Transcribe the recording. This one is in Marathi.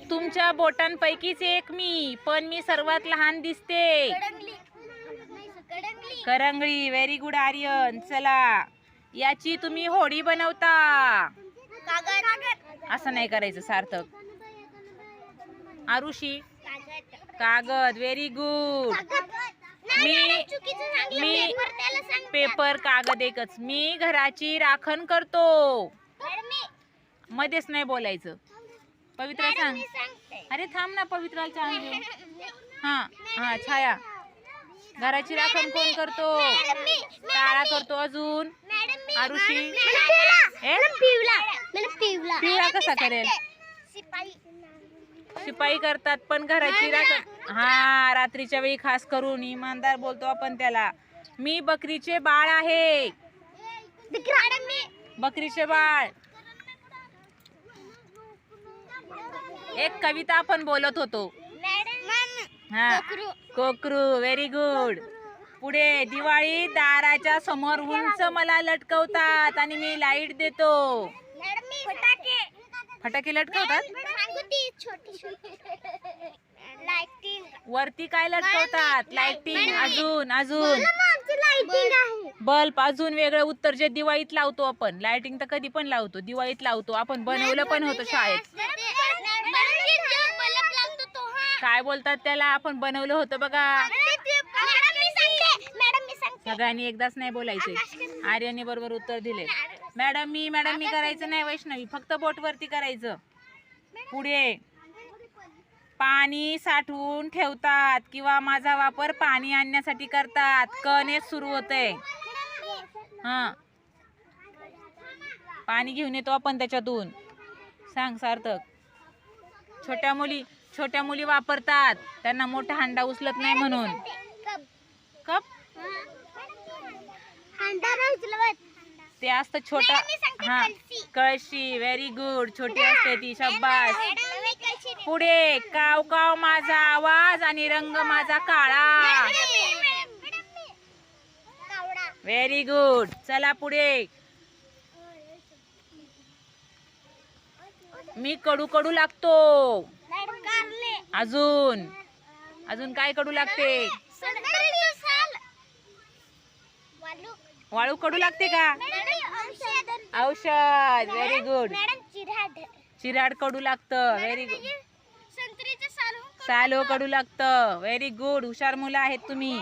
तुमच्या बोटांपैकीच एक मी, पण मी सर्वात लहान दिसते. करंगळी. Very good Aryan. चला, याची तुम्ही होडी बनवता. असं नाही करायचं सार्थक. आरुषी. कागद. Very good. मी पेपर कागद एकच. मी घराची राखण करतो. मध्येच नाही बोलायचं. पवित्रा सांग. अरे थांब ना, पवित्राला चान्स देऊ. हा छाया. घराची राखण कोण करतो? टाळा करतो. अजून आरुषी. पिवळा कसा करेल? शिपाई करतात, पण घराची राखण. रात्रीच्या वेळी खास करून इमानदार बोलतो आपण त्याला. मी बकरीचे बाळ आहे. बकरीचे बाळ. एक कविता आपण बोलत होतो. कोकरू. Very good. पुढे. दिवाळी दाराच्या समोर उंच मला लटकवतात आणि मी लाईट देतो. फटाके लटकवतात. वरती काय लटकवतात? लाइटिंग. अजून बल्ब. अजून वेगळं उत्तर जे दिवाळीत लावतो आपण. लाइटिंग तर कधी पण लावतो, दिवाळीत लावतो आपण. बनवलं पण होतं शाळेत. काय बोलतात त्याला? आपण बनवलं होतं बघा. सगळ्यांनी एकदाच नाही बोलायचे. आर्याने बरोबर उत्तर दिले. मॅडम मी करायचं नाही वैष्णवी, फक्त बोट वरती करायचं. पुढे. पाणी साठवून ठेवतात किंवा माझा वापर पाणी आणण्यासाठी करतात. कने सुरू होते. पाणी घेऊन येतो आपण त्याच्यातून. सांग सार्थक. छोट्या मुली वापरतात, त्यांना मोठा हांडा उचलत नाही म्हणून. कप. ते असतं छोटा. कळशी. Very good. छोटी असते ती. शाबास. पुढे. काव काव माझा आवाज आणि रंग माझा काळा. Very good. चला पुढे. मी कडू लागतो. अजून काय कडू लागते? वाळू कडू लागते का? औषध. Very good. चिराड कडू लागतं. Very good. सालो कडू लागतं. Very good. हुशार मुलं आहेत तुम्ही.